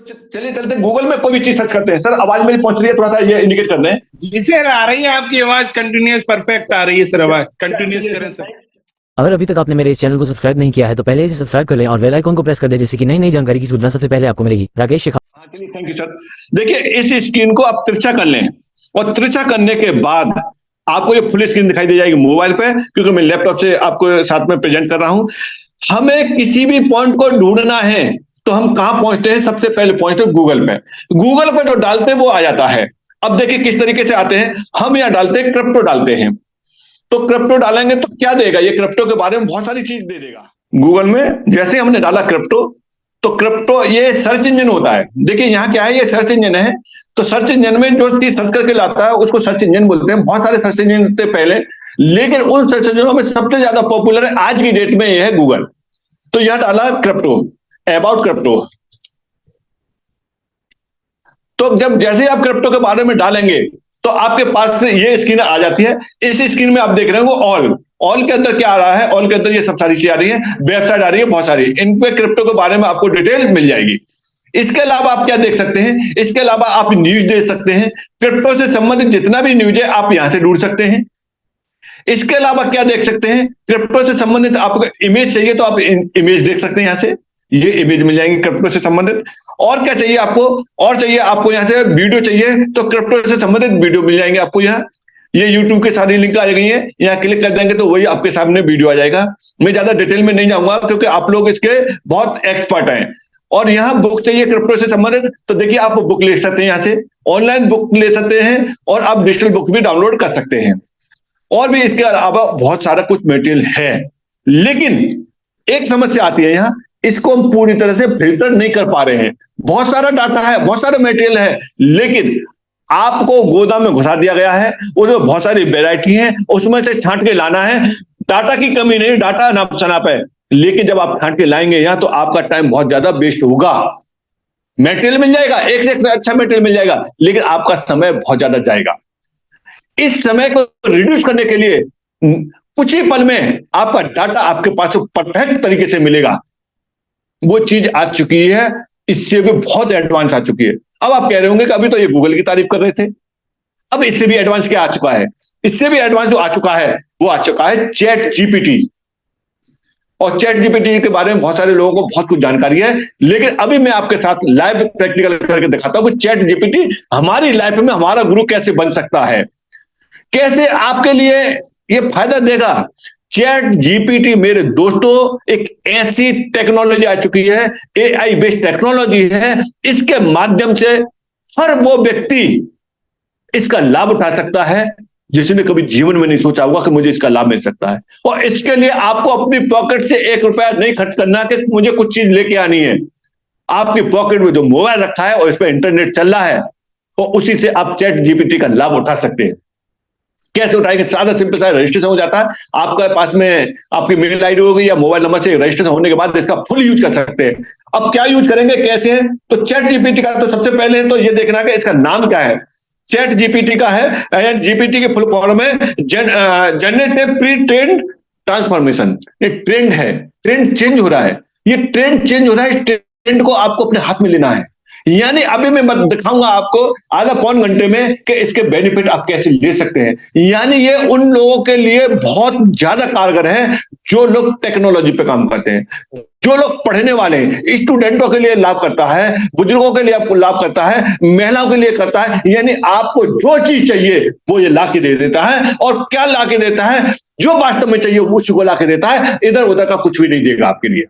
चलिए चलते गूगल में कोई भी चीज सर्च करते हैं। सर आवाज मेरी पहुंच रही है, थोड़ा सा ये इंडिकेट कर दें। जी सर, आ रही है आपकी आवाज कंटिन्यूअस, परफेक्ट आ रही है सर, आवाज कंटिन्यूअस करें सर। अगर अभी तक आपने मेरे इस चैनल को सब्सक्राइब नहीं किया है तो पहले इसे सब्सक्राइब कर लें और बेल आइकन को प्रेस कर दें, जिससे कि नई नई जानकारी की सूचना सबसे पहले आपको मिलेगी। राकेश शेखा। हाँ चलिए, थैंक यू सर। देखिए इस स्क्रीन को आप तिरछा कर लें और तिरछा करने के बाद आपको ये फुल स्क्रीन दिखाई दे जाएगी मोबाइल पे, क्योंकि मैं लैपटॉप से आपको साथ में प्रेजेंट कर रहा हूं। हमें किसी भी पॉइंट को ढूंढना है तो हम कहां पहुंचते हैं? सबसे पहले पहुंचते हैं गूगल पे। गूगल पे जो डालते हैं वो आ जाता है। अब देखिए किस तरीके से आते हैं। हम यहां डालते हैं क्रिप्टो डालते हैं, तो क्रिप्टो डालेंगे तो क्या देगा? ये क्रिप्टो के बारे में बहुत सारी चीज दे देगा। गूगल में जैसे हमने डाला क्रिप्टो, तो क्रिप्टो ये सर्च इंजन होता है। देखिए यहाँ क्या है, ये सर्च इंजन है। तो सर्च इंजन में जो चीज सर्च करके लाता है उसको सर्च इंजन बोलते हैं। बहुत सारे सर्च इंजन थे पहले, लेकिन उन सर्च इंजनों में सबसे ज्यादा पॉपुलर है आज की डेट में ये है गूगल। तो यह डाला क्रिप्टो, अबाउट क्रिप्टो। तो जब जैसे आप क्रिप्टो के बारे में डालेंगे तो आपके पास से ये स्क्रीन आ जाती है। इस स्क्रीन में आप देख रहे हो ऑल। ऑल के अंदर क्या आ रहा है? ऑल के अंदर ये सब सारी चीजें आ रही है, वेबसाइट आ रही है बहुत सारी। इन पे क्रिप्टो के बारे में आपको डिटेल मिल जाएगी। इसके अलावा आप क्या देख सकते हैं? इसके अलावा आप न्यूज देख सकते हैं। क्रिप्टो से संबंधित जितना भी न्यूज है आप यहां से ढूंढ सकते हैं। इसके अलावा क्या देख सकते हैं? क्रिप्टो से संबंधित आपको इमेज चाहिए तो आप इमेज देख सकते हैं यहां से। ये इमेज मिल जाएंगे क्रिप्टो से संबंधित। और क्या चाहिए आपको? और चाहिए आपको यहां से वीडियो चाहिए तो क्रिप्टो से संबंधित वीडियो मिल जाएंगे आपको यहाँ। ये यूट्यूब की सारी लिंक आ गई है, यहाँ क्लिक कर देंगे तो वही आपके सामने वीडियो आ जाएगा। मैं ज्यादा डिटेल में नहीं जाऊंगा क्योंकि आप लोग इसके बहुत एक्सपर्ट हैं। और यहाँ बुक चाहिए क्रिप्टो से संबंधित, तो देखिए आप बुक ले सकते हैं यहाँ से। ऑनलाइन बुक ले सकते हैं और आप डिजिटल बुक भी डाउनलोड कर सकते हैं। और भी इसके अलावा बहुत सारा कुछ मटेरियल है, लेकिन एक समस्या आती है यहाँ, इसको हम पूरी तरह से फिल्टर नहीं कर पा रहे हैं। बहुत सारा डाटा है, बहुत सारा मटेरियल है, लेकिन आपको गोदाम में घुसा दिया गया है। उसमें बहुत सारी वेराइटी है, उसमें से छांट के लाना है। डाटा की कमी नहीं, डाटा नाप शनाप है, लेकिन जब आप छांट के लाएंगे यहाँ तो आपका टाइम बहुत ज्यादा वेस्ट होगा। मटेरियल मिल जाएगा, एक से अच्छा मटेरियल मिल जाएगा, लेकिन आपका समय बहुत ज्यादा जाएगा। इस समय को रिड्यूस करने के लिए कुछ ही पल में आपका डाटा आपके पास परफेक्ट तरीके से मिलेगा। वो चीज आ चुकी है, इससे भी बहुत एडवांस आ चुकी है। अब आप कह रहे होंगे कि अभी तो ये गूगल की तारीफ कर रहे थे, अब इससे भी एडवांस क्या आ चुका है? इससे भी एडवांस जो आ चुका है वो आ चुका है चैट जीपीटी। और चैट जीपीटी के बारे में बहुत सारे लोगों को बहुत कुछ जानकारी है, लेकिन अभी मैं आपके साथ लाइव प्रैक्टिकल करके दिखाता हूं कि चैट जीपीटी हमारी लाइफ में हमारा गुरु कैसे बन सकता है, कैसे आपके लिए ये फायदा देगा। चैट जीपीटी मेरे दोस्तों एक ऐसी टेक्नोलॉजी आ चुकी है, एआई बेस्ड टेक्नोलॉजी है। इसके माध्यम से हर वो व्यक्ति इसका लाभ उठा सकता है जिसने कभी जीवन में नहीं सोचा होगा कि मुझे इसका लाभ मिल सकता है। और इसके लिए आपको अपनी पॉकेट से 1 रुपया नहीं खर्च करना कि मुझे कुछ चीज लेके आनी है। आपकी पॉकेट में जो मोबाइल रखा है और इस पर इंटरनेट चल रहा है, और उसी से आप चैट जीपीटी का लाभ उठा सकते हैं। कैसे उठाएंगे? सादा सिंपल सा रजिस्ट्रेशन हो जाता है। आपके पास में आपकी मेल आईडी होगी या मोबाइल नंबर से रजिस्ट्रेशन होने के बाद इसका फुल यूज कर सकते हैं। अब क्या यूज करेंगे, कैसे है? तो चैट जीपीटी का तो सबसे पहले तो ये देखना है इसका नाम क्या है। चैट जीपीटी का है, जीपीटी के फुल फॉर्म है जनरेटिव प्री ट्रेंड ट्रांसफॉर्मेशन। ये ट्रेंड है, ट्रेंड चेंज हो रहा है। ये ट्रेंड चेंज हो रहा है, इस ट्रेंड को आपको अपने हाथ में लेना है। यानी अभी मैं दिखाऊंगा आपको आधा पौन घंटे में कि इसके बेनिफिट आप कैसे ले सकते हैं। यानी ये उन लोगों के लिए बहुत ज्यादा कारगर है जो लोग टेक्नोलॉजी पे काम करते हैं, जो लोग पढ़ने वाले हैं। स्टूडेंटों के लिए लाभ करता है, बुजुर्गों के लिए आपको लाभ करता है, महिलाओं के लिए करता है। यानी आपको जो चीज चाहिए वो ये ला के दे देता है। और क्या ला के देता है? जो वास्तव में चाहिए उसी को ला के देता है, इधर उधर का कुछ भी नहीं देगा आपके लिए।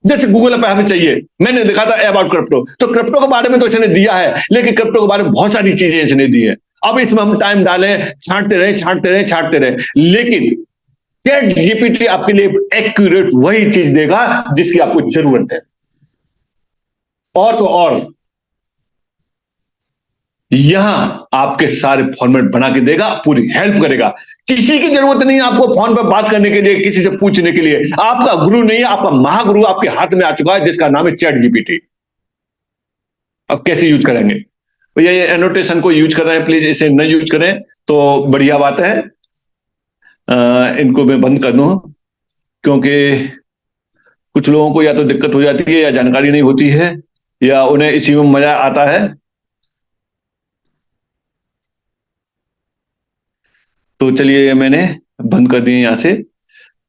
जैसे गूगल पे हमें चाहिए, मैंने लिखा था अबाउट क्रिप्टो, तो क्रिप्टो के बारे में तो इसने दिया है, लेकिन क्रिप्टो के बारे में बहुत सारी चीजें इसने दी है। अब इसमें हम टाइम डालें, छांटते रहे, लेकिन चैट जीपीटी आपके लिए एक्यूरेट वही चीज देगा जिसकी आपको जरूरत है। और तो और यहां आपके सारे फॉर्मेट बना के देगा, पूरी हेल्प करेगा। किसी की जरूरत नहीं है आपको फोन पर बात करने के लिए, किसी से पूछने के लिए। आपका गुरु नहीं है, आपका महागुरु आपके हाथ में आ चुका है जिसका नाम है चैट जीपीटी। अब कैसे यूज करेंगे? भैया ये एनोटेशन को यूज कर रहे हैं, प्लीज इसे न यूज करें तो बढ़िया बात है। इनको मैं बंद कर दूं क्योंकि कुछ लोगों को या तो दिक्कत हो जाती है या जानकारी नहीं होती है। या उन्हें इसी में मजा आता है। तो चलिए मैंने बंद कर दिए यहाँ से।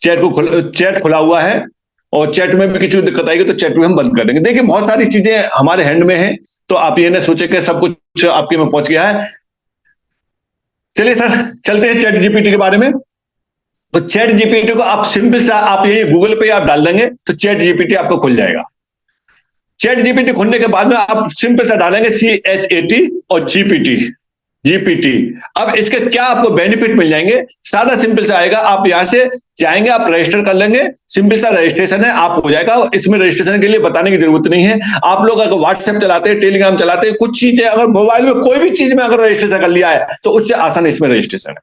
चैट खुला हुआ है और चैट में भी किसी दिक्कत आएगी तो चैट भी हम बंद कर देंगे। देखिए बहुत सारी चीजें हमारे हैंड में है, तो आप ये ना सोचे कि सब कुछ आपके में पहुंच गया है। चलिए सर चलते हैं चैट जीपीटी के बारे में। तो चैट जीपीटी को आप सिंपल सा आप ये गूगल पे आप डाल देंगे तो चैट जीपीटी आपको खुल जाएगा। चैट जीपीटी खुलने के बाद में आप सिंपल सा डालेंगे CHAT और जीपीटी। अब इसके क्या आपको बेनिफिट मिल जाएंगे, सादा सिंपल सा आएगा। आप यहां से जाएंगे, आप रजिस्टर कर लेंगे, सिंपल सा रजिस्ट्रेशन है, आप हो जाएगा। इसमें रजिस्ट्रेशन के लिए बताने की जरूरत नहीं है। आप लोग अगर व्हाट्सएप चलाते हैं, टेलीग्राम चलाते हैं, कुछ चीजें अगर मोबाइल में कोई भी चीज में अगर रजिस्ट्रेशन कर लिया है तो उससे आसान इसमें रजिस्ट्रेशन है।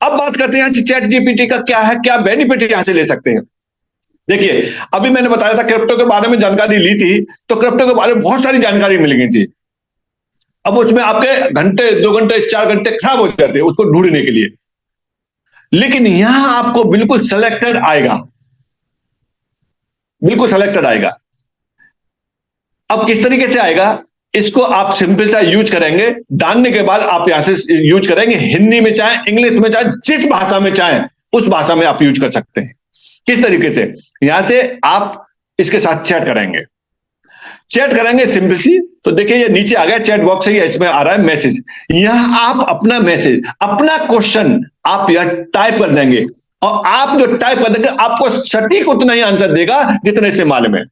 अब बात करते हैं चैट जीपीटी का क्या है, क्या बेनिफिट यहां से ले सकते हैं। देखिए अभी मैंने बताया था क्रिप्टो के बारे में जानकारी ली थी, तो क्रिप्टो के बारे में बहुत सारी जानकारी मिल गई थी। अब उसमें आपके घंटे 2 घंटे 4 घंटे खराब हो जाते हैं उसको ढूंढने के लिए, लेकिन यहां आपको बिल्कुल सेलेक्टेड आएगा, बिल्कुल सेलेक्टेड आएगा। अब किस तरीके से आएगा, इसको आप सिंपल सा यूज करेंगे, डालने के बाद आप यहां से यूज करेंगे, हिंदी में चाहे इंग्लिश में चाहे जिस भाषा में चाहे उस भाषा में आप यूज कर सकते हैं। किस तरीके से, यहां से आप इसके साथ चैट करेंगे सिंपल सी। तो देखिए ये नीचे आ गया चैट बॉक्स है, इसमें आ रहा है मैसेज। यहां आप अपना मैसेज, अपना क्वेश्चन आप यहां टाइप कर देंगे और आप जो टाइप कर देंगे आपको सटीक उतना ही आंसर देगा जितने से मालूम है।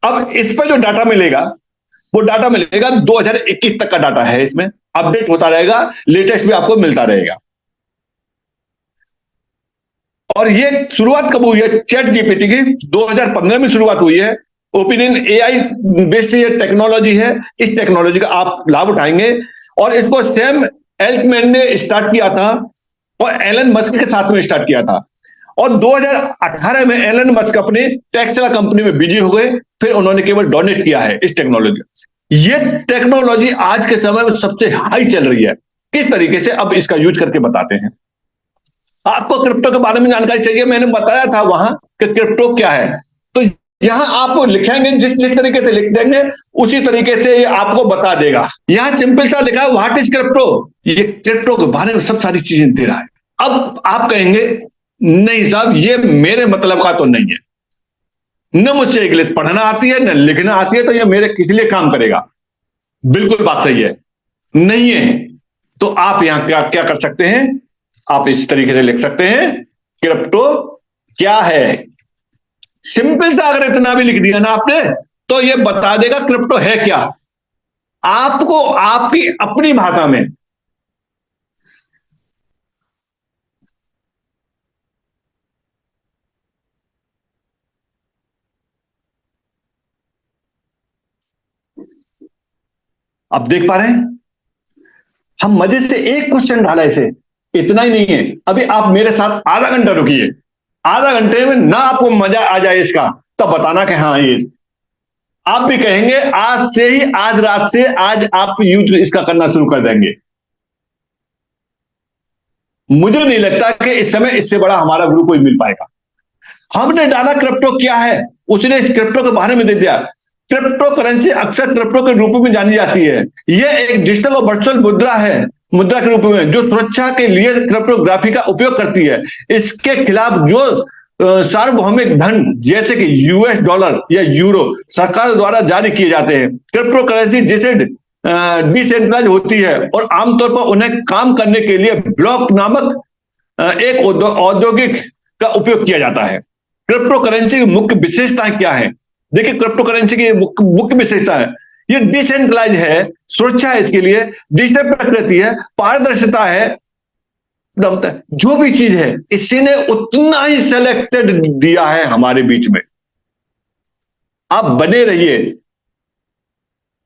अब इस पर जो डाटा मिलेगा वो डाटा मिलेगा 2021 तक का डाटा है, इसमें अपडेट होता रहेगा, लेटेस्ट भी आपको मिलता रहेगा। और ये शुरुआत कब हुई है चैट जीपीटी की, 2015 में शुरुआत हुई है। ओपिनियन AI बेस्ड ये टेक्नोलॉजी है, इस टेक्नोलॉजी का आप लाभ उठाएंगे। और इसको सैम एल्टमैन ने स्टार्ट किया था और एलन मस्क के साथ में स्टार्ट किया था। और 2018 में एलन मस्क अपनी टेस्ला कंपनी में बिजी हो गए, फिर उन्होंने केवल डोनेट किया है इस टेक्नोलॉजी। ये टेक्नोलॉजी आज के समय में सबसे हाई चल रही है। किस तरीके से, अब इसका यूज करके बताते हैं। आपको क्रिप्टो के बारे में जानकारी चाहिए, मैंने बताया था वहां कि क्रिप्टो क्या है। तो यहां आप लिखेंगे, जिस तरीके से लिख देंगे उसी तरीके से ये आपको बता देगा। यहां सिंपल सा लिखा है व्हाट इज क्रिप्टो, ये क्रिप्टो के बारे में सब सारी चीजें दे रहा है। अब आप कहेंगे नहीं साहब ये मेरे मतलब का तो नहीं है, न मुझे इंग्लिश पढ़ना आती है न लिखना आती है, तो ये मेरे किस लिए काम करेगा। बिल्कुल बात सही है, नहीं है। तो आप यहां क्या कर सकते हैं, आप इस तरीके से लिख सकते हैं क्रिप्टो क्या है। सिंपल सा अगर इतना भी लिख दिया ना आपने तो ये बता देगा क्रिप्टो है क्या, आपको आपकी अपनी भाषा में। आप देख पा रहे हैं, हम मजे से एक क्वेश्चन डाला इसे, इतना ही नहीं है। अभी आप मेरे साथ आधा घंटा रुकिए, आधा घंटे में ना आपको मजा आ जाए इसका, तब बताना कि हाँ ये आप भी कहेंगे आज से ही, आज रात से आज आप यूज इसका करना शुरू कर देंगे। मुझे नहीं लगता कि इस समय इससे बड़ा हमारा गुरु कोई मिल पाएगा। हमने डाला क्रिप्टो क्या है, उसने इस क्रिप्टो के बारे में दे दिया। क्रिप्टो करेंसी अक्सर क्रिप्टो के रूप में जानी जाती है। यह एक डिजिटल और वर्चुअल मुद्रा है, मुद्रा के रूप में, जो सुरक्षा के लिए क्रिप्टोग्राफी का उपयोग करती है। इसके खिलाफ जो सार्वभौमिक धन जैसे कि US$ या यूरो सरकार द्वारा जारी किए जाते हैं। क्रिप्टो करेंसी जिसे डिसेंट्रलाइज होती है और आमतौर पर उन्हें काम करने के लिए ब्लॉक नामक एक औद्योगिक का उपयोग किया जाता है। क्रिप्टो करेंसी की मुख्य विशेषताएं क्या है, देखिए क्रिप्टो करेंसी की मुख्य विशेषता है, ये डिसेंट्रलाइज है, सुरक्षा है इसके लिए, डिजिटल प्रकृति है, पारदर्शिता है, जो भी चीज है इसी ने उतना ही सेलेक्टेड दिया है हमारे बीच में। आप बने रहिए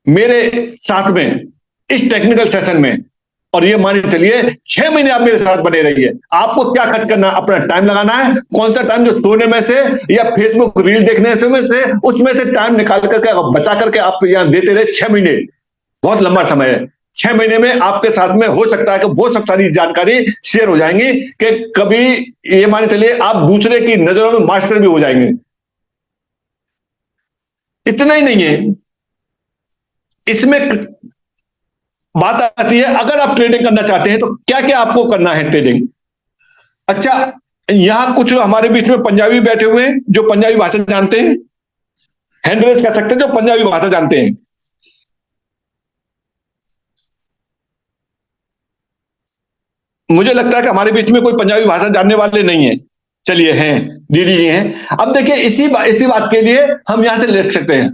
मेरे साथ में इस टेक्निकल सेशन में, और ये मान चलिए 6 महीने आप मेरे साथ बने रहिए। आपको क्या खर्च करना, अपना टाइम लगाना है, कौन सा टाइम जो सोने में से या फेसबुक रील देखने से उसमें से टाइम निकाल करके बचा करके आप यहां देते रहे। 6 महीने बहुत लंबा समय है। 6 महीने में आपके साथ में हो सकता है कि बहुत सब सारी जानकारी शेयर हो जाएंगी कि कभी ये मान चलिए आप दूसरे की नजरों में मास्टर भी हो जाएंगे। इतना ही नहीं है, इसमें बात आती है अगर आप ट्रेडिंग करना चाहते हैं तो क्या क्या आपको करना है ट्रेडिंग। अच्छा, यहां कुछ हमारे बीच में पंजाबी बैठे हुए हैं जो पंजाबी भाषा जानते हैं, हैंड रेज कह सकते हैं जो पंजाबी भाषा जानते हैं। मुझे लगता है कि हमारे बीच में कोई पंजाबी भाषा जानने वाले नहीं है। चलिए, हैं, दीदी जी हैं। अब देखिए, इसी बात के लिए हम यहां से लिख सकते हैं।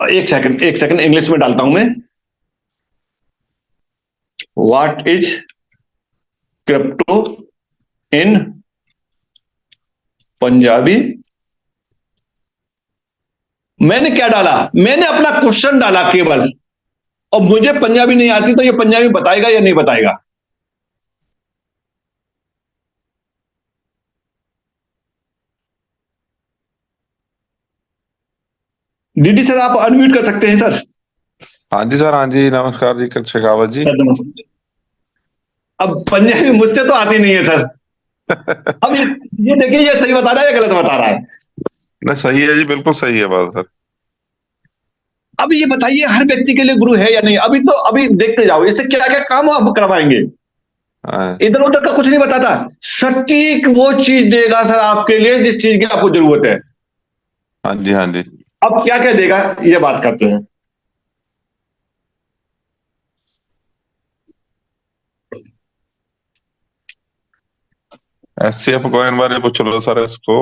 एक सेकंड इंग्लिश में डालता हूं मैं। व्हाट इज क्रिप्टो इन पंजाबी। मैंने क्या डाला, मैंने अपना क्वेश्चन डाला केवल, और मुझे पंजाबी नहीं आती तो ये पंजाबी बताएगा या नहीं बताएगा। डीडी सर, आप अनम्यूट कर सकते हैं सर। हाँ जी सर, हाँ जी, नमस्कार जी, शेखावत जी। अब पंजाबी मुझसे तो आती नहीं है सर। अब ये देखिए, ये सही बता रहा है या गलत बता रहा है। नहीं, सही है जी, बिल्कुल सही है बात सर। अब ये बताइए, हर व्यक्ति के लिए गुरु है या नहीं। अभी देखते जाओ, इससे क्या क्या काम आप करवाएंगे। हाँ इधर उधर का कुछ नहीं बताता, सटीक वो चीज देगा सर आपके लिए जिस चीज की आपको जरूरत है। हाँ जी, हाँ जी। अब क्या क्या देगा ये बात करते हैं। SCF कॉइन बारे पूछ लो सर इसको।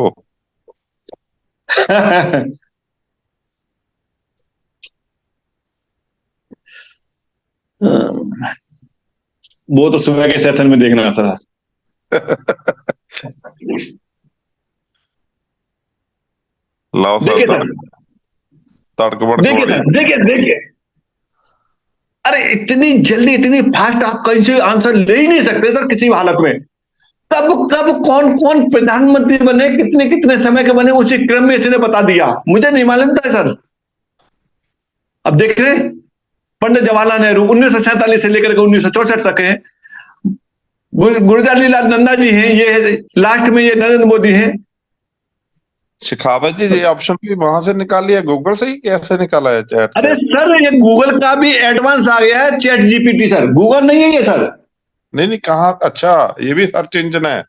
वो तो सुबह के सेशन में देखना सर। लाओ सर, देखिए सर, तड़क बड़क देखिए बड़ी। सर, देखिए, अरे इतनी जल्दी इतनी फास्ट आप कहीं से आंसर ले ही नहीं सकते सर किसी भी हालत में। कब कब कौन कौन प्रधानमंत्री बने, कितने कितने समय के बने, उसी क्रम में इसने बता दिया, मुझे नहीं मालूम था सर। अब देख रहे, पंडित जवाहरलाल नेहरू 1947 से लेकर के 1964 तक है। गुरजारी लाल नंदा जी हैं, ये लास्ट में ये नरेंद्र मोदी हैं। शेखावत जी, ये ऑप्शन भी वहां से निकाल लिया, गूगल से ही कैसे निकाला है चैट अरे से? सर, ये गूगल का भी एडवांस आ गया है, चैट जीपीटी सर, गूगल नहीं है ये सर। नहीं नहीं, कहाँ, अच्छा, ये भी सर्च इंजन है।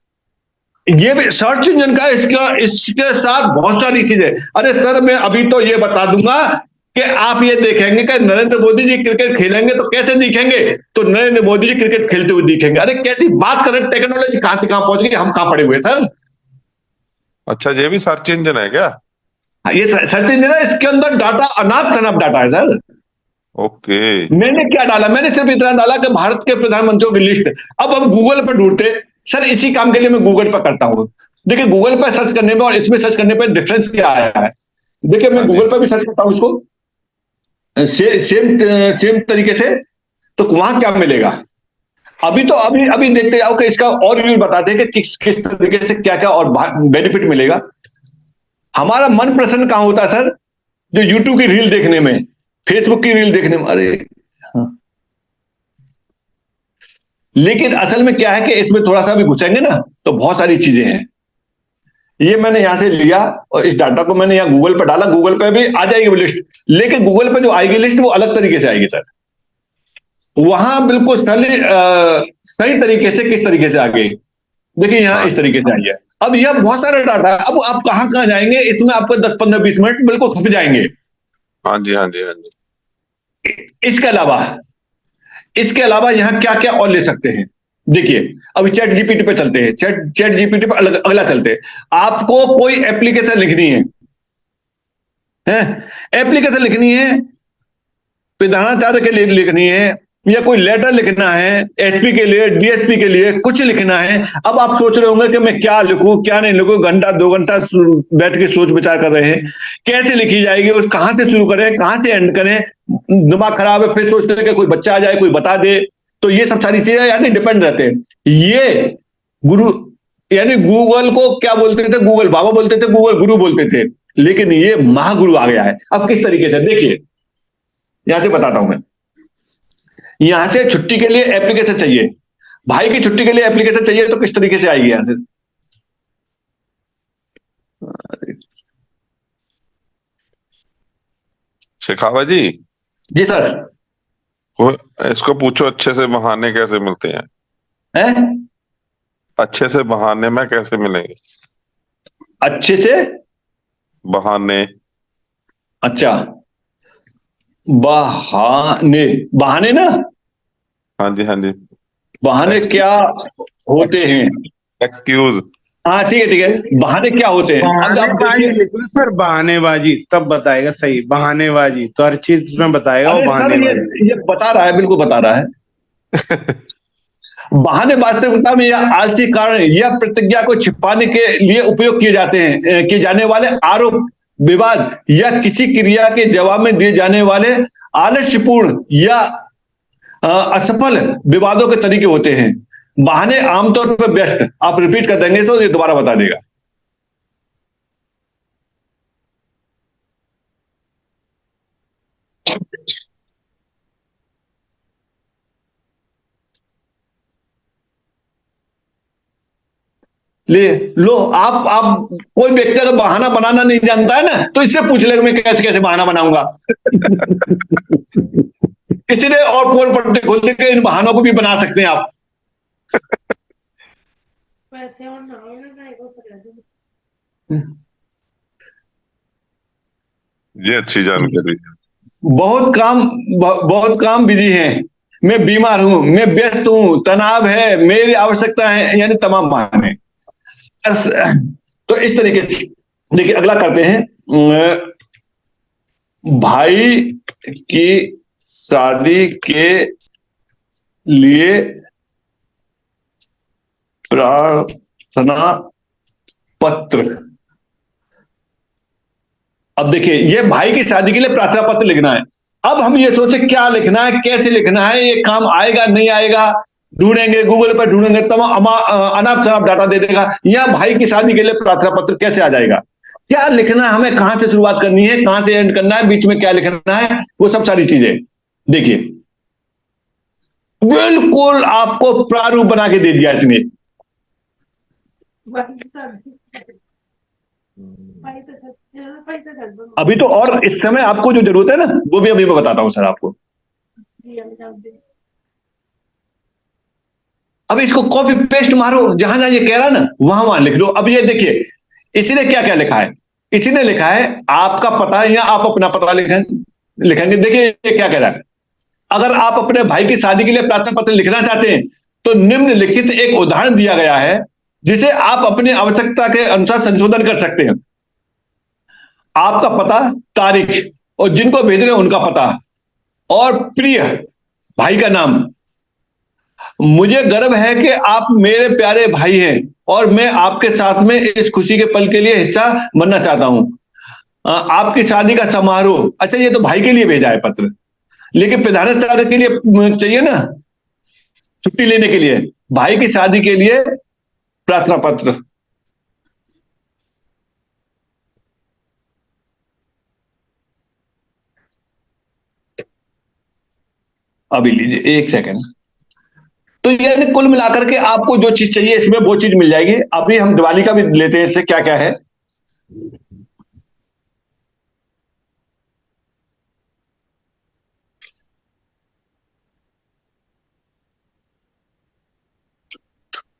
ये भी सर्च इंजन का, इसके साथ बहुत सारी चीजें। अरे सर, मैं अभी तो ये बता दूंगा कि आप ये देखेंगे कि नरेंद्र मोदी जी क्रिकेट खेलेंगे तो कैसे दिखेंगे, तो नरेंद्र मोदी जी क्रिकेट खेलते हुए दिखेंगे। अरे कैसी बात करें, टेक्नोलॉजी कहां से कहां पहुंच गई, हम कहां पड़े हुए सर। अच्छा, ये भी सर्च इंजन है क्या? ये सर्च इंजन है, इसके अंदर डाटा अनाप शनाप डाटा है सर। ओके। मैंने क्या डाला, मैंने सिर्फ इतना डाला कि भारत के प्रधानमंत्रियों की लिस्ट। अब हम गूगल पर ढूंढते सर, इसी काम के लिए मैं गूगल पर करता हूं। देखिए, गूगल पर सर्च करने में और इसमें सर्च करने पर डिफरेंस क्या आया है। देखिए, मैं हाँ जी, गूगल पर भी सर्च करता हूं इसको, सेम सेम तरीके से, तो वहां क्या मिलेगा। अभी अभी देखते जाओ कि इसका और भी बताते हैं कि किस किस तरीके से क्या क्या और बेनिफिट मिलेगा। हमारा मन प्रसन्न कहां होता है सर, जो यूट्यूब की रील देखने में, फेसबुक की रील देखने में। अरे हाँ। लेकिन असल में क्या है कि इसमें थोड़ा सा भी घुसेंगे ना तो बहुत सारी चीजें हैं। ये मैंने यहां से लिया और इस डाटा को मैंने यहां गूगल पर डाला, गूगल पर भी आ जाएगी वो लिस्ट, लेकिन गूगल पर जो आएगी लिस्ट वो अलग तरीके से आएगी सर। वहां बिल्कुल सही तरीके से, किस तरीके से आ गई, देखिए यहां हाँ इस तरीके से आई है। अब यह बहुत सारा डाटा है, अब आप कहां कहां जाएंगे, इसमें आपको 10 15 20 मिनट बिल्कुल खप जाएंगे। हाँ जी, हाँ जी, हाँ जी। इसके अलावा यहां क्या क्या और ले सकते हैं। देखिए, अभी चैट जीपीटी पे चलते हैं, चैट जीपीटी पे अगला चलते हैं। आपको कोई एप्लीकेशन लिखनी है, एप्लीकेशन लिखनी है, प्रधानाचार्य के लिए लिखनी है, या कोई लेटर लिखना है, एसपी के लिए, डीएसपी के लिए कुछ लिखना है। अब आप सोच रहे होंगे कि मैं क्या लिखूं क्या नहीं लिखूं, घंटा 2 घंटा बैठ के सोच विचार कर रहे हैं कैसे लिखी जाएगी, उस कहां से शुरू करें कहां से एंड करें, दिमाग खराब है। फिर सोचते हैं कि कोई बच्चा आ जाए कोई बता दे। तो ये सब सारी चीजें यानी डिपेंड रहते हैं। ये गुरु यानी गूगल को क्या बोलते थे, गूगल बाबा बोलते थे, गूगल गुरु बोलते थे, लेकिन ये महागुरु आ गया है। अब किस तरीके से, देखिए यहां से बताता हूं मैं। यहां से छुट्टी के लिए एप्लीकेशन चाहिए, भाई की छुट्टी के लिए एप्लीकेशन चाहिए, तो किस तरीके से आएगी यहां से। शेखावत जी, जी सर। वो इसको पूछो अच्छे से बहाने कैसे मिलते हैं, हैं? अच्छे से बहाने में कैसे मिलेंगे अच्छे से? बहाने। अच्छा, बहाने। बहाने ना, हाँ जी, हाँ जी। बहाने क्या होते हैं? एक्सक्यूज। हाँ ठीक है ठीक है, बहाने क्या होते हैं अब आप बहानेबाजी देखिए। लिख लो सर, बहानेबाजी, तब बताएगा सही। बहानेबाजी तो हर चीज में बताएगा वो अरे सर, बहानेबाजी। ये बता रहा है, बिल्कुल बता रहा है। बहाने वास्तविकता में यह आलसी कारण, यह प्रतिज्ञा को छिपाने के लिए उपयोग किए जाते हैं, किए जाने वाले आरोप, विवाद या किसी क्रिया के जवाब में दिए जाने वाले आलस्यपूर्ण या असफल विवादों के तरीके होते हैं। बहाने आमतौर पर व्यस्त, आप रिपीट कर देंगे तो ये दोबारा बता देगा। ले लो, आप कोई व्यक्ति अगर बहाना बनाना नहीं जानता है ना, तो इससे पूछ लेगा मैं कैसे कैसे बहाना बनाऊंगा। इसलिए और पोल पट्टी खोलते के इन बहानों को भी बना सकते हैं आप। ये अच्छी जानकारी है। बहुत काम बिजी है, मैं बीमार हूं, मैं व्यस्त हूं, तनाव है, मेरी आवश्यकता है, यानी तमाम बहाने। तो इस तरीके से देखिए, अगला करते हैं। भाई की शादी के लिए प्रार्थना पत्र। अब देखिए, ये भाई की शादी के लिए प्रार्थना पत्र लिखना है। अब हम ये सोचे क्या लिखना है, कैसे लिखना है, ये काम आएगा नहीं आएगा, ढूंढेंगे गूगल पर, ढूंढेंगे तमाम अनाप शनाप डाटा दे देगा। यहाँ भाई की शादी के लिए प्रार्थना पत्र कैसे आ जाएगा? क्या लिखना है, हमें कहां से शुरुआत करनी है, कहां से एंड करना है, बीच में क्या लिखना है, वो सब सारी चीजें देखिए। बिल्कुल आपको प्रारूप बना के दे दिया इसने। अभी तो और इस समय आपको जो जरूरत है ना, वो भी अभी मैं बताता हूं सर आपको। अब इसको कॉपी पेस्ट मारो, जहां जहां ये कह रहा है ना, वहां वहां लिख दो। अब ये देखिए, इसी ने क्या क्या लिखा है। इसी ने लिखा है आपका पता, या आप अपना पता लिखेंगे। देखिए ये क्या कह रहा है, अगर आप अपने भाई की शादी के लिए प्रार्थना पत्र लिखना चाहते हैं तो निम्नलिखित एक उदाहरण दिया गया है, जिसे आप अपनी आवश्यकता के अनुसार संशोधन कर सकते हैं। आपका पता, तारीख, और जिनको भेज रहे हैं उनका पता, और प्रिय भाई का नाम। मुझे गर्व है कि आप मेरे प्यारे भाई हैं, और मैं आपके साथ में इस खुशी के पल के लिए हिस्सा बनना चाहता हूं। आपकी शादी का समारोह। अच्छा, ये तो भाई के लिए भेजा है पत्र, लेकिन प्रधानाचार्य के लिए चाहिए ना, छुट्टी लेने के लिए। भाई की शादी के लिए प्रार्थना पत्र। अभी लीजिए एक सेकंड। तो यानी कुल मिलाकर के आपको जो चीज चाहिए इसमें वो चीज मिल जाएगी। अभी हम दिवाली का भी लेते हैं, इससे क्या क्या है।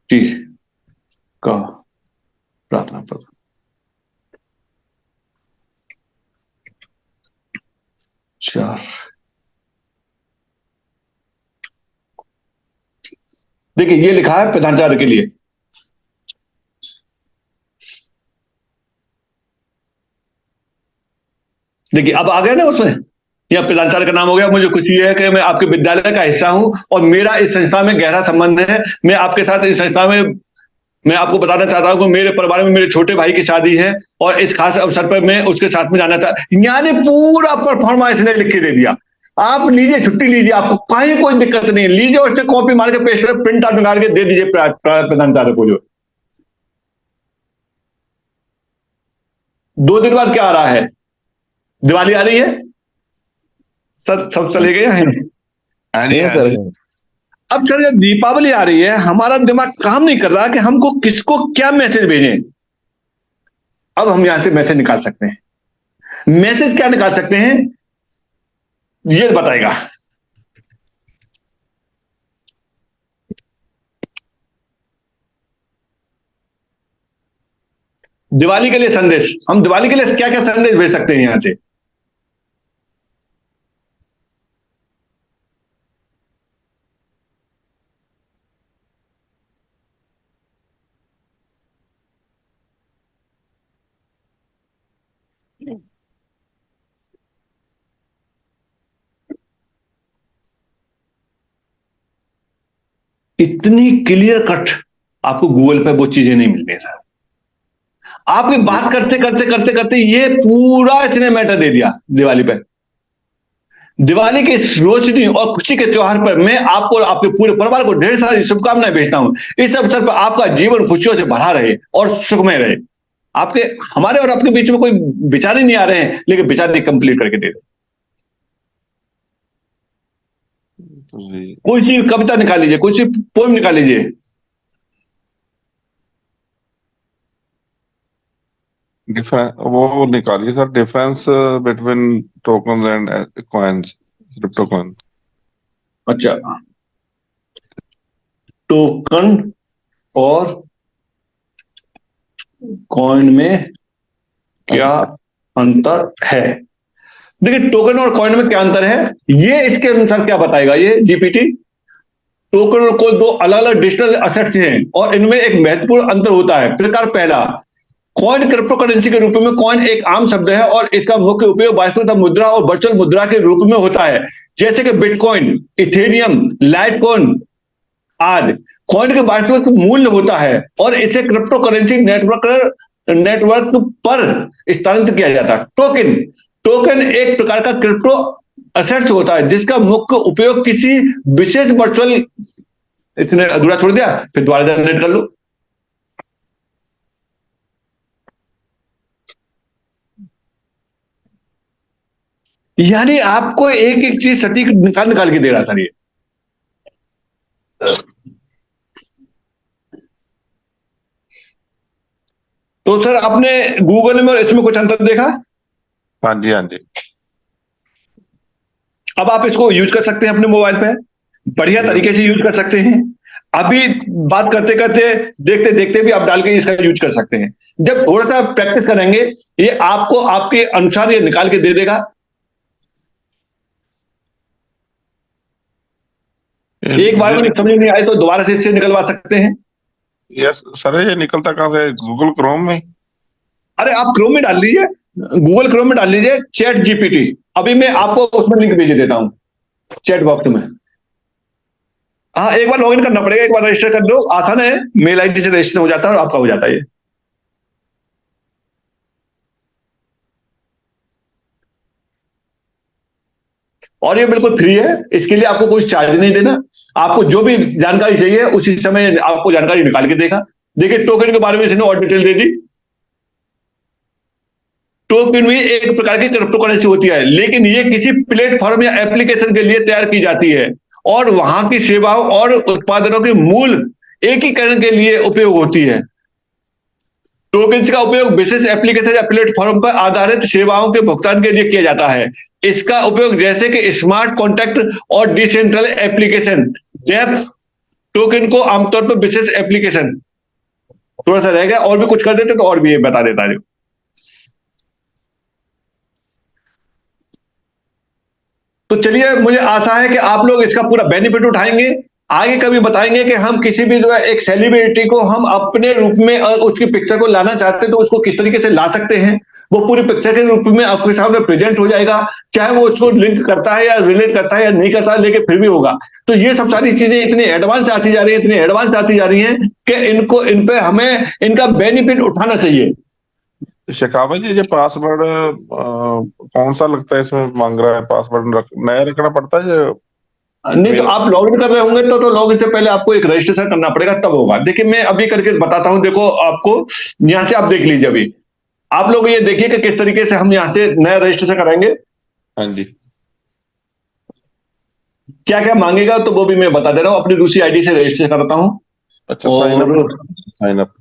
ठीक का प्रार्थना पत्र। चार। देखिए ये लिखा है प्रधानाचार्य के लिए। देखिए अब आ गया ना उसमें, या प्रधानाचार्य का नाम हो गया। मुझे खुशी है कि मैं आपके विद्यालय का हिस्सा हूं, और मेरा इस संस्था में गहरा संबंध है। मैं आपके साथ इस संस्था में, मैं आपको बताना चाहता हूं कि मेरे परिवार में मेरे छोटे भाई की शादी है, और इस खास अवसर पर मैं उसके साथ में जाना चाहता। यानी पूरा परफॉर्मा इसने लिख के दे दिया। आप लीजिए, छुट्टी लीजिए, आपको कहीं कोई दिक्कत नहीं है। लीजिए और कॉपी मार के पेस्ट कर, प्रिंट आउट निकाल के दे दीजिए प्रधानाचार्य को। जो 2 दिन बाद क्या आ रहा है, दिवाली आ रही है। सब सब चले गए हैं। हाँ जी, हाँ जी। अब सर जब दीपावली आ रही है, हमारा दिमाग काम नहीं कर रहा कि हमको किसको क्या मैसेज भेजें। अब हम यहां से मैसेज निकाल सकते हैं। मैसेज क्या निकाल सकते हैं, ये बताएगा। दिवाली के लिए संदेश, हम दिवाली के लिए क्या क्या संदेश भेज सकते हैं यहां से? इतनी क्लियर कट आपको गूगल पे वो चीजें नहीं मिलती हैं सर। आपने बात करते करते करते करते ये पूरा इसने मैटर दे दिया दिवाली पे। दिवाली की इस रोशनी और खुशी के त्योहार पर मैं आपको और आपके पूरे परिवार को ढेर सारी शुभकामनाएं भेजता हूं। इस अवसर पर आपका जीवन खुशियों से भरा रहे और सुखमय रहे। आपके, हमारे और आपके बीच में कोई विचार ही नहीं आ रहे हैं, लेकिन विचार नहीं कंप्लीट करके दे रहे। जी कोई सी कविता निकाल लीजिए, कोई सी पोएम निकाल लीजिए। डिफरेंस वो निकालिए sir, difference between token and coins, crypto coin. अच्छा, टोकन और कॉइन में क्या अंतर है? देखिए, टोकन और कॉइन में क्या अंतर है, ये इसके अनुसार क्या बताएगा ये जीपीटी। टोकन और कॉइन दो अलग अलग डिजिटल असेट्स हैं और इनमें एक महत्वपूर्ण अंतर होता है। प्रकार पहला, कॉइन क्रिप्टो करेंसी के रूप में कॉइन एक आम शब्द है और इसका मुख्य उपयोग वास्तविक मुद्रा और वर्चुअल मुद्रा के रूप में होता है, जैसे कि बिटकॉइन, इथेरियम, लाइटकॉइन आदि। कॉइन के वास्तविक मूल्य होता है और इसे क्रिप्टो करेंसी नेटवर्क पर स्थानांतरित किया जाता है। टोकन, टोकन एक प्रकार का क्रिप्टो असेट्स होता है जिसका मुख्य उपयोग किसी विशेष वर्चुअल, इसने अधूरा छोड़ दिया, फिर दोबारा जनरेट कर लो। यानी आपको एक एक चीज सटीक निकाल निकाल के दे रहा सर ये। तो सर आपने गूगल में और इसमें कुछ अंतर देखा? हाँ जी, हाँ जी। अब आप इसको यूज कर सकते हैं अपने मोबाइल पे, बढ़िया तरीके से यूज कर सकते हैं। अभी बात करते करते देखते देखते भी आप डाल के इसका यूज कर सकते हैं। जब थोड़ा सा प्रैक्टिस करेंगे ये आपको आपके अनुसार ये निकाल के दे देगा। एक बार में समझ नहीं आए तो दोबारा से इससे निकलवा सकते हैं। यस सर, ये निकलता कहाँ से? गूगल क्रोम में? अरे आप क्रोम में डाल लीजिए, गूगल क्रोम में डाल लीजिए चैट जीपीटी। अभी मैं आपको उसमें लिंक भेज देता हूं चैट बॉक्स में। हाँ, एक बार लॉगिन करना पड़ेगा, एक बार रजिस्टर कर दो, आसान है, मेल आईडी से रजिस्टर हो जाता है और आपका हो जाता है ये। और ये बिल्कुल फ्री है, इसके लिए आपको कोई चार्ज नहीं देना। आपको जो भी जानकारी चाहिए उसी समय आपको जानकारी निकाल के देगा। देखिए, टोकन के बारे में इसने और डिटेल दे दी। टोकन भी एक प्रकार की क्रिप्टो करेंसी होती है, लेकिन ये किसी प्लेटफॉर्म या एप्लीकेशन के लिए तैयार की जाती है और वहां की सेवाओं और उत्पादनों के मूल एकीकरण के लिए उपयोग होती है। टोकन्स का उपयोग विशेष एप्लीकेशन या प्लेटफॉर्म पर आधारित सेवाओं के भुगतान के लिए किया जाता है। इसका उपयोग जैसे कि स्मार्ट कॉन्ट्रैक्ट और डिसेंट्रल एप्लीकेशन, डेप टोकन को आमतौर पर विशेष एप्लीकेशन, थोड़ा सा रह गया, और भी कुछ कर देते तो और भी ये बता देता है। तो चलिए, मुझे आशा है कि आप लोग इसका पूरा बेनिफिट उठाएंगे। आगे कभी बताएंगे कि हम किसी भी जो है एक सेलिब्रिटी को हम अपने रूप में उसकी पिक्चर को लाना चाहते हैं तो उसको किस तरीके से ला सकते हैं। वो पूरी पिक्चर के रूप में आपके सामने प्रेजेंट हो जाएगा, चाहे वो उसको लिंक करता है या रिलेट करता है या नहीं करता है, लेकिन फिर भी होगा। तो ये सब सारी चीजें इतनी एडवांस आती जा रही है, इतनी एडवांस आती जा रही हैं कि इनको, इन पे हमें इनका बेनिफिट उठाना चाहिए। शेखावत जी, ये पासवर्ड कौन सा लगता है इसमें मांग रहा है? पासवर्ड नया रखना पड़ता है या? नहीं, तो आप लॉगिन कर रहे होंगे तो लॉगिन से पहले आपको एक रजिस्ट्रेशन करना पड़ेगा, तब होगा। देखिए, मैं अभी करके बताता हूं। देखो, आपको यहां से आप देख लीजिए। अभी आप लोग ये देखिए कि किस तरीके से हम यहां से नया रजिस्ट्रेशन कराएंगे, हाँ जी। क्या क्या मांगेगा, तो वो भी मैं बता दे रहा हूं। अपनी दूसरी आईडी से रजिस्ट्रेशन करता हूं। अच्छा, और साइन अप।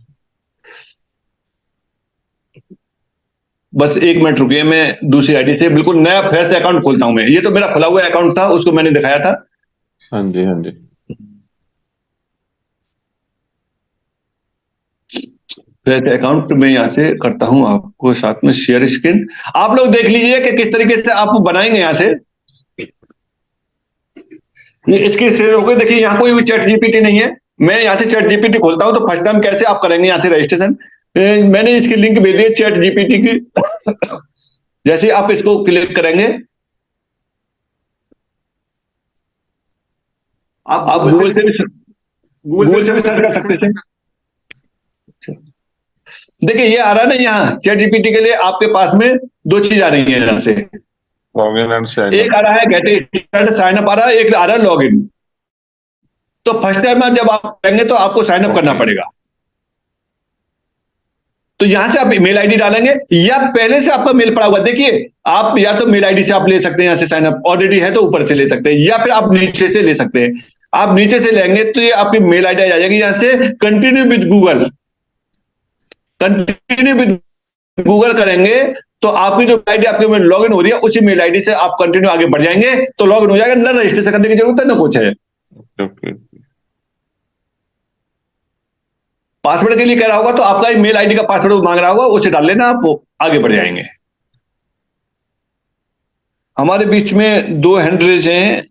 बस 1 मिनट रुकिए, मैं दूसरी आईडी से बिल्कुल नया फ्रेश अकाउंट खोलता हूं। मैं, ये तो मेरा खुला हुआ अकाउंट था, उसको मैंने दिखाया था। हाँ जी, हाँ जी। फ्रेश अकाउंट मैं यहाँ से करता हूं, आपको साथ में शेयर स्क्रीन। आप लोग देख लीजिए कि किस तरीके से आप बनाएंगे। यहाँ से ये स्क्रीन शेयर हो गई। देखिए यहाँ कोई भी चैट जीपीटी नहीं है। मैं यहाँ से चैट जीपीटी खोलता हूं, तो फर्स्ट टाइम कैसे आप करेंगे यहाँ से रजिस्ट्रेशन। मैंने इसकी लिंक भेज दी है चैट जीपीटी की। जैसे आप इसको क्लिक करेंगे, आप गूगल से भी सर्च कर सकते हैं। देखिए ये आ रहा है ना, यहाँ चैट जीपीटी के लिए आपके पास में 2 चीज आ रही है यहाँ से। लॉगिन एंड साइन एक आ रहा है गेट साइन अप आ रहा है, एक आ रहा है लॉगिन। तो फर्स्ट टाइम जब आप करेंगे तो आपको साइन अप करना पड़ेगा। तो यहां से आप मेल आईडी डालेंगे, या पहले से आपका मेल पड़ा हुआ, देखिए आप या तो मेल आईडी से आप ले सकते हैं, यहाँ से साइन अप ऑलरेडी है तो ऊपर से ले सकते हैं, या फिर आप नीचे से ले सकते हैं। आप नीचे से लेंगे तो ये आपकी मेल आईडी आ जाएगी। यहां से continue with Google, continue with Google करेंगे तो आपकी जो आईडी आपके में लॉगिन हो रही है, उसी मेल आईडी से आप कंटिन्यू आगे बढ़ जाएंगे, तो लॉगिन हो जाएगा। ना रजिस्ट्रेशन करने की जरूरत है, ना कुछ है। ओके। पासवर्ड के लिए कह रहा होगा तो आपका मेल आईडी का पासवर्ड मांग रहा होगा, उसे डाल लेना, आप आगे बढ़ जाएंगे। हमारे बीच में 2 हैंड रेज हैं।